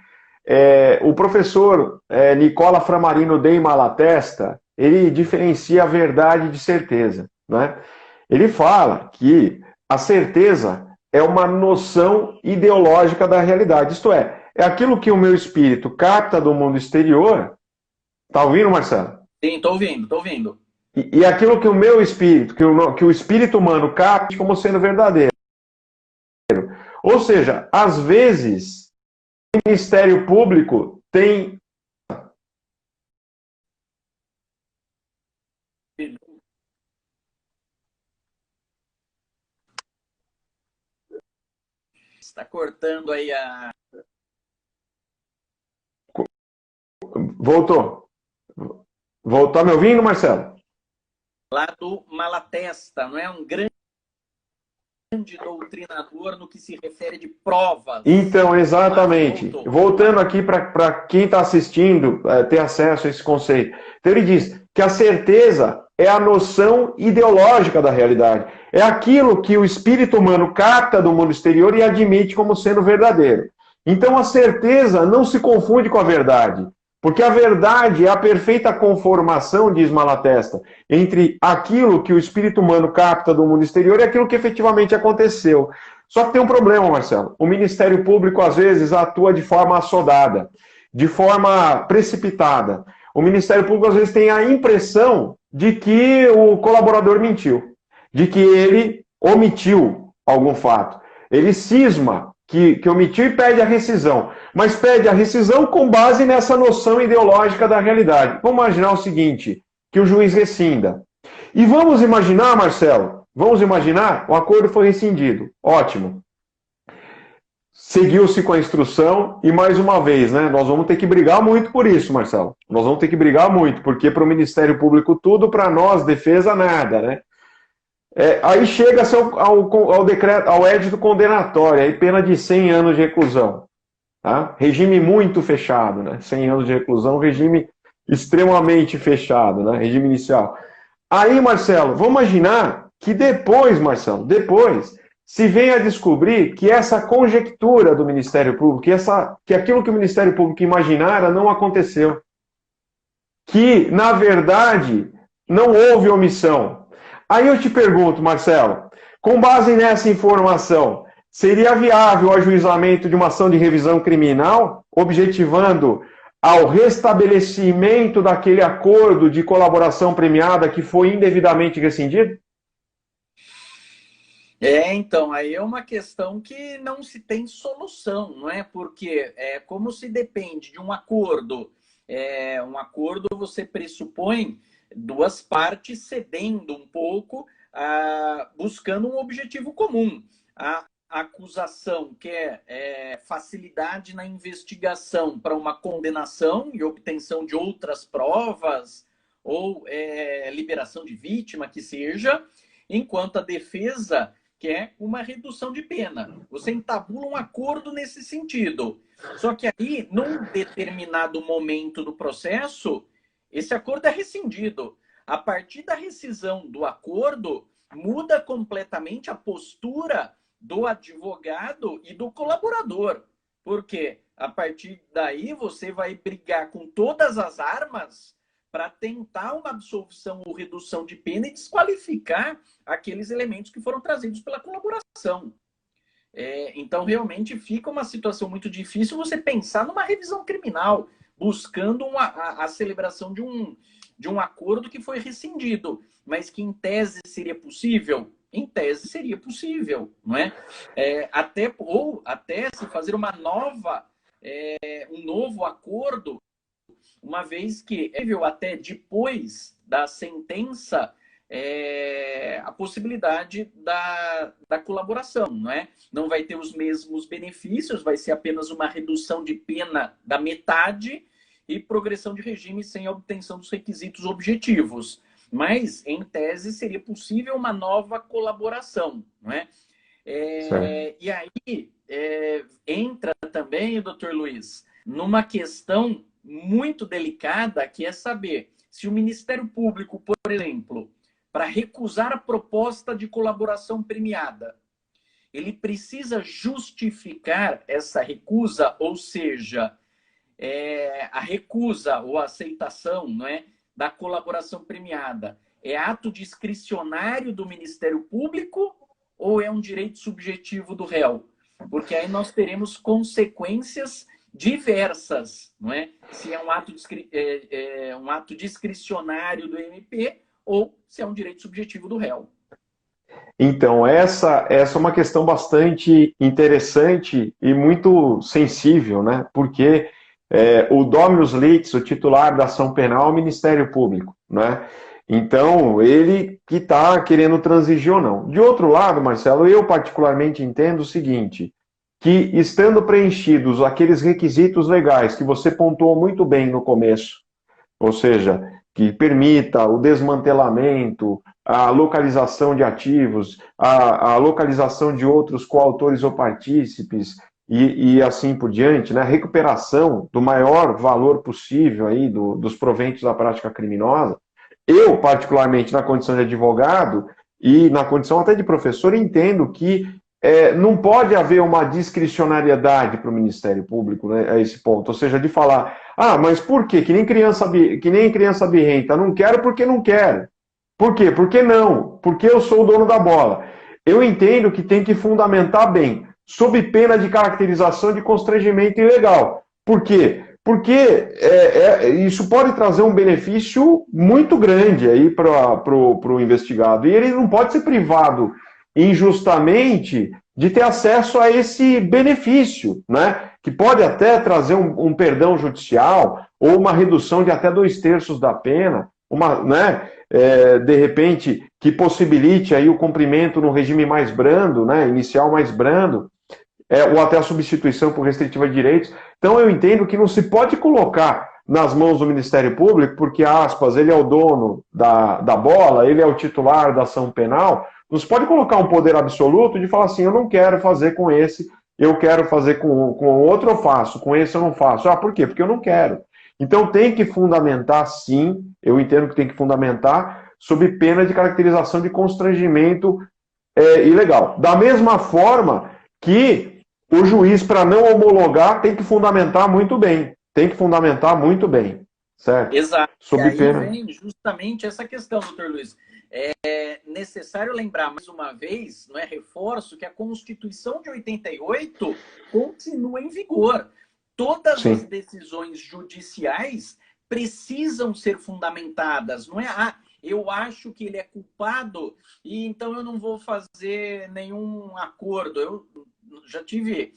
o professor Nicola Framarino Dei Malatesta, ele diferencia a verdade de certeza, né? Ele fala que a certeza é uma noção ideológica da realidade, isto é aquilo que o meu espírito capta do mundo exterior. Tá ouvindo, Marcelo? Sim, estou ouvindo, estou ouvindo. E aquilo que o meu espírito, que o espírito humano capta como sendo verdadeiro. Ou seja, às vezes, o Ministério Público tem. Está cortando aí Voltou. Voltou me ouvindo, Marcelo? lá do Malatesta, não é? Um grande doutrinador no que se refere de provas. Então, Mas exatamente. voltou. Voltando aqui para quem está assistindo ter acesso a esse conceito. Então, ele diz que a certeza é a noção ideológica da realidade. É aquilo que o espírito humano capta do mundo exterior e admite como sendo verdadeiro. Então, a certeza não se confunde com a verdade. Porque a verdade é a perfeita conformação, diz Malatesta, entre aquilo que o espírito humano capta do mundo exterior e aquilo que efetivamente aconteceu. Só que tem um problema, Marcelo. O Ministério Público, às vezes, atua de forma assodada, de forma precipitada. O Ministério Público, às vezes, tem a impressão de que o colaborador mentiu, de que ele omitiu algum fato. Ele cisma que omitiu e pede a rescisão. Mas pede a rescisão com base nessa noção ideológica da realidade. Vamos imaginar o seguinte, que o juiz rescinda. E vamos imaginar, Marcelo, vamos imaginar, o acordo foi rescindido. Ótimo. Seguiu-se com a instrução e, mais uma vez, né, nós vamos ter que brigar muito por isso, Marcelo. Nós vamos ter que brigar muito, porque para o Ministério Público tudo, para nós, defesa, nada, né? Aí chega-se ao decreto, ao édito condenatório, aí pena de 100 anos de reclusão. Tá? Regime muito fechado, né? 100 anos de reclusão, regime extremamente fechado, né? Regime inicial. Aí, Marcelo, vamos imaginar que depois, Marcelo, depois se venha a descobrir que essa conjectura do Ministério Público, que aquilo que o Ministério Público imaginara não aconteceu. Que, na verdade, não houve omissão. Aí eu te pergunto, Marcelo, com base nessa informação, seria viável o ajuizamento de uma ação de revisão criminal, objetivando ao restabelecimento daquele acordo de colaboração premiada que foi indevidamente rescindido? Então, aí é uma questão que não se tem solução, não é? Porque como se depende de um acordo você pressupõe duas partes cedendo um pouco, buscando um objetivo comum. A acusação quer facilidade na investigação para uma condenação e obtenção de outras provas, ou liberação de vítima, que seja, enquanto a defesa quer uma redução de pena. Você entabula um acordo nesse sentido. Só que aí, num determinado momento do processo, esse acordo é rescindido. A partir da rescisão do acordo, muda completamente a postura do advogado e do colaborador. Porque a partir daí você vai brigar com todas as armas para tentar uma absolvição ou redução de pena e desqualificar aqueles elementos que foram trazidos pela colaboração. Então, realmente fica uma situação muito difícil você pensar numa revisão criminal, buscando a celebração de um acordo que foi rescindido, mas que em tese seria possível? Em tese seria possível, não é? Até se fazer um novo acordo, uma vez que, até depois da sentença, a possibilidade da colaboração, não é? Não vai ter os mesmos benefícios, vai ser apenas uma redução de pena da metade e progressão de regime sem a obtenção dos requisitos objetivos. Mas, em tese, seria possível uma nova colaboração, não é? E aí entra também, doutor Luiz, numa questão muito delicada, que é saber se o Ministério Público, por exemplo, para recusar a proposta de colaboração premiada, ele precisa justificar essa recusa, ou seja, a recusa ou a aceitação, não é, da colaboração premiada é ato discricionário do Ministério Público ou é um direito subjetivo do réu? Porque aí nós teremos consequências diversas, não é? Se é um ato discricionário do MP ou se é um direito subjetivo do réu. Então, essa é uma questão bastante interessante e muito sensível, né? Porque o Dominus Litis, o titular da ação penal, é o Ministério Público, né? Então, ele que está querendo transigir ou não. De outro lado, Marcelo, eu particularmente entendo o seguinte, que estando preenchidos aqueles requisitos legais que você pontuou muito bem no começo, ou seja, que permita o desmantelamento, a localização de ativos, a localização de outros coautores ou partícipes e assim por diante, né? A recuperação do maior valor possível aí dos proventos da prática criminosa. Eu, particularmente, na condição de advogado e na condição até de professor, entendo que não pode haver uma discricionariedade para o Ministério Público, né, a esse ponto. Ou seja, de falar, mas por quê? Que nem criança birrenta, não quero porque não quero. Por quê? Porque não. Porque eu sou o dono da bola. Eu entendo que tem que fundamentar bem, sob pena de caracterização de constrangimento ilegal. Por quê? Porque isso pode trazer um benefício muito grande aí para o investigado. E ele não pode ser privado injustamente de ter acesso a esse benefício, né? Que pode até trazer um perdão judicial ou uma redução de até 2/3 da pena, né? De repente, que possibilite aí o cumprimento no regime mais brando, né? Inicial mais brando, ou até a substituição por restritiva de direitos. Então, eu entendo que não se pode colocar nas mãos do Ministério Público, porque, aspas, ele é o dono da bola, ele é o titular da ação penal, não se pode colocar um poder absoluto de falar assim, eu não quero fazer com esse, eu quero fazer com outro, eu faço, com esse eu não faço. Por quê? Porque eu não quero. Então, tem que fundamentar, sim, eu entendo que tem que fundamentar, sob pena de caracterização de constrangimento ilegal. Da mesma forma que o juiz, para não homologar, tem que fundamentar muito bem. Tem que fundamentar muito bem. Certo? Exato. Sob e aí pena. vem justamente essa questão, doutor Luiz. É necessário lembrar, mais uma vez, não é, reforço, que a Constituição de 88 continua em vigor. Todas Sim. as decisões judiciais precisam ser fundamentadas. Não é, eu acho que ele é culpado e então eu não vou fazer nenhum acordo. Eu já tive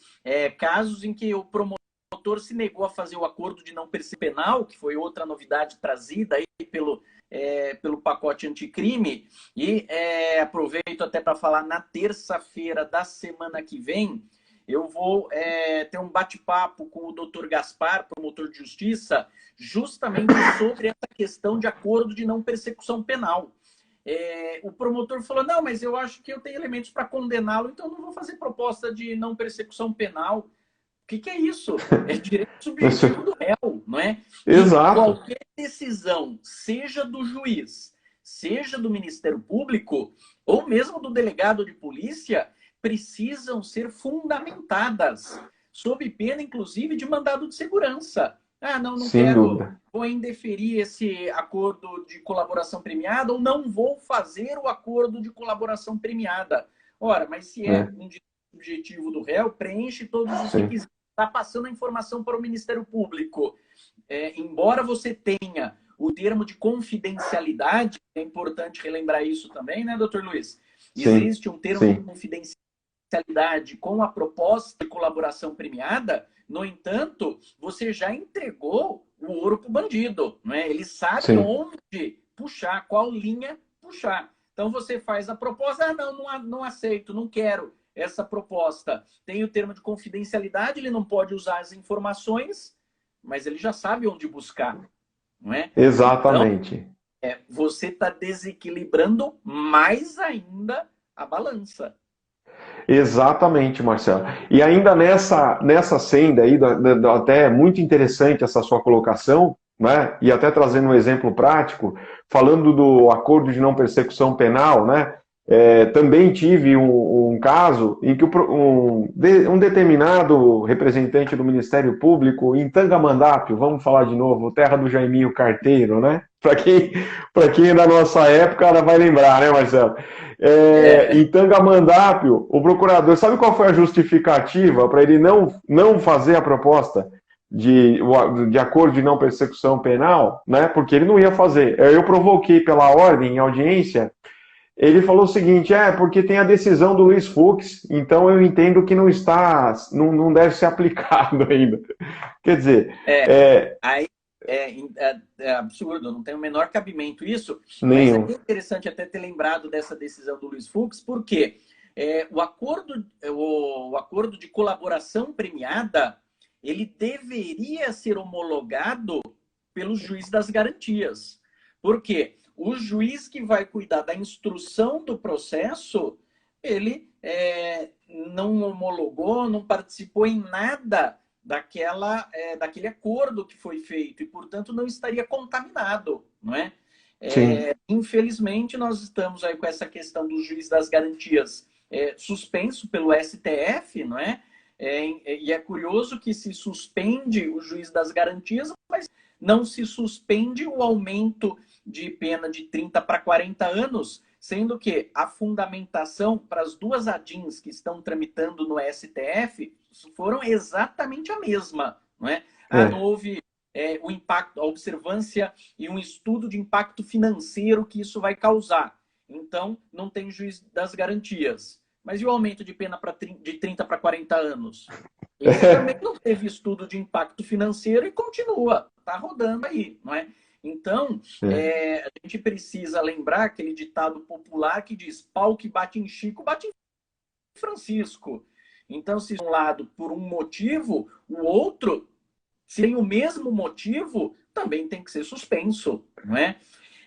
casos em que o promotor se negou a fazer o acordo de não persecução penal, que foi outra novidade trazida aí pelo pacote anticrime, e aproveito até para falar, na terça-feira da semana que vem, eu vou ter um bate-papo com o doutor Gaspar, promotor de justiça, justamente sobre essa questão de acordo de não persecução penal. O promotor falou, não, mas eu acho que eu tenho elementos para condená-lo, então eu não vou fazer proposta de não persecução penal. O que é isso? É direito subjetivo do réu, não é? Exato. E qualquer decisão, seja do juiz, seja do Ministério Público, ou mesmo do delegado de polícia, precisam ser fundamentadas, sob pena, inclusive, de mandado de segurança. Não Sem quero, dúvida. vou indeferir esse acordo de colaboração premiada, ou não vou fazer o acordo de colaboração premiada. Ora, mas se é um direito subjetivo do réu, preenche todos os requisitos. Está passando a informação para o Ministério Público. Embora você tenha o termo de confidencialidade, é importante relembrar isso também, né, doutor Luiz? Existe um termo de confidencialidade com a proposta de colaboração premiada, no entanto, você já entregou o ouro para o bandido, não é? Ele sabe onde puxar, qual linha puxar. Então você faz a proposta, não aceito, não quero essa proposta. Tem o termo de confidencialidade, ele não pode usar as informações, mas ele já sabe onde buscar, não é? Exatamente. Então, você está desequilibrando mais ainda a balança. Exatamente, Marcelo. E ainda nessa senda aí, até muito interessante essa sua colocação, né? E até trazendo um exemplo prático, falando do acordo de não persecução penal, né? Também tive um caso em que um determinado representante do Ministério Público em Tangamandápio, vamos falar de novo, terra do Jaiminho Carteiro, né? Para quem é da nossa época, ela vai lembrar, né, Marcelo? Em Tangamandápio, o procurador, sabe qual foi a justificativa para ele não fazer a proposta de acordo de não persecução penal, né? Porque ele não ia fazer. Eu provoquei pela ordem em audiência. Ele falou o seguinte, porque tem a decisão do Luiz Fux, então eu entendo que não deve ser aplicado ainda. Quer dizer... Aí é absurdo, não tem o menor cabimento isso, nenhum. Mas é interessante até ter lembrado dessa decisão do Luiz Fux, porque o acordo de colaboração premiada, ele deveria ser homologado pelo juiz das garantias. Por quê? O juiz que vai cuidar da instrução do processo, ele não homologou, não participou em nada daquele acordo que foi feito e, portanto, não estaria contaminado, não é? Infelizmente, nós estamos aí com essa questão do juiz das garantias suspenso pelo STF, não é? E é curioso que se suspende o juiz das garantias, mas não se suspende o aumento de pena de 30 para 40 anos, sendo que a fundamentação para as duas ADINs que estão tramitando no STF foram exatamente a mesma, não é? Não houve o impacto, a observância e um estudo de impacto financeiro que isso vai causar. Então, não tem juiz das garantias. Mas e o aumento de pena de 30 para 40 anos? Esse também não teve estudo de impacto financeiro e continua, está rodando aí, não é? Então, a gente precisa lembrar aquele ditado popular que diz: pau que bate em Chico, bate em Francisco. Então, se de um lado por um motivo, o outro, se tem o mesmo motivo, também tem que ser suspenso, não é?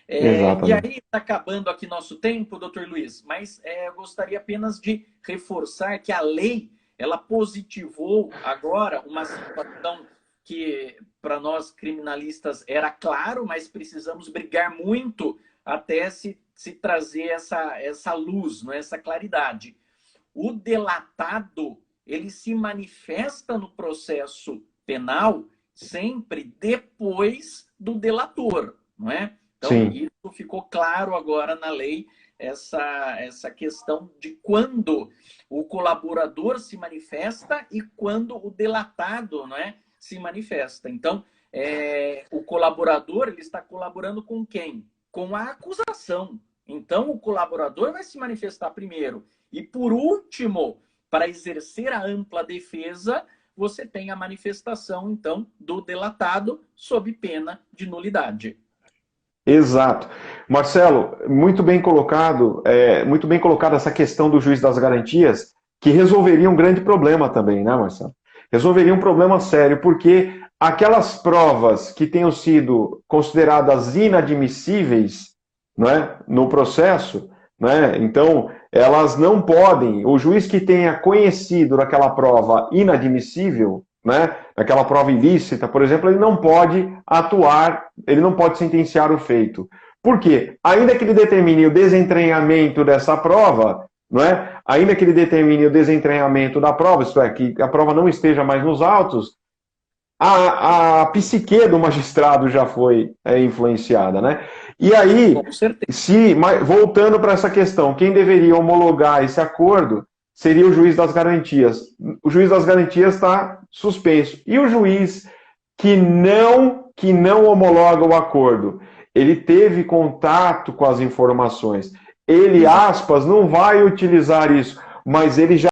E aí, está acabando aqui nosso tempo, doutor Luiz, mas eu gostaria apenas de reforçar que a lei, ela positivou agora uma situação que para nós criminalistas era claro, mas precisamos brigar muito até se trazer essa luz, não é? Essa claridade. O delatado, ele se manifesta no processo penal sempre depois do delator, não é? Então, isso ficou claro agora na lei, essa questão de quando o colaborador se manifesta e quando o delatado, não é, se manifesta. Então, o colaborador, ele está colaborando com quem? Com a acusação. Então, o colaborador vai se manifestar primeiro. E, por último, para exercer a ampla defesa, você tem a manifestação, então, do delatado sob pena de nulidade. Exato. Marcelo, muito bem colocado essa questão do juiz das garantias, que resolveria um grande problema também, né, Marcelo? Resolveria um problema sério, porque aquelas provas que tenham sido consideradas inadmissíveis, não é, no processo, né, então elas não podem, o juiz que tenha conhecido daquela prova inadmissível, né, aquela prova ilícita, por exemplo, ele não pode atuar, ele não pode sentenciar o feito. Por quê? Ainda que ele determine o desentranhamento dessa prova, não é? Ainda que ele determine o desentranhamento da prova, isto é, que a prova não esteja mais nos autos, a psique do magistrado já foi influenciada, né? E aí, voltando para essa questão, quem deveria homologar esse acordo seria o juiz das garantias. O juiz das garantias está suspenso. E o juiz que não homologa o acordo, ele teve contato com as informações. Ele, aspas, não vai utilizar isso, mas ele já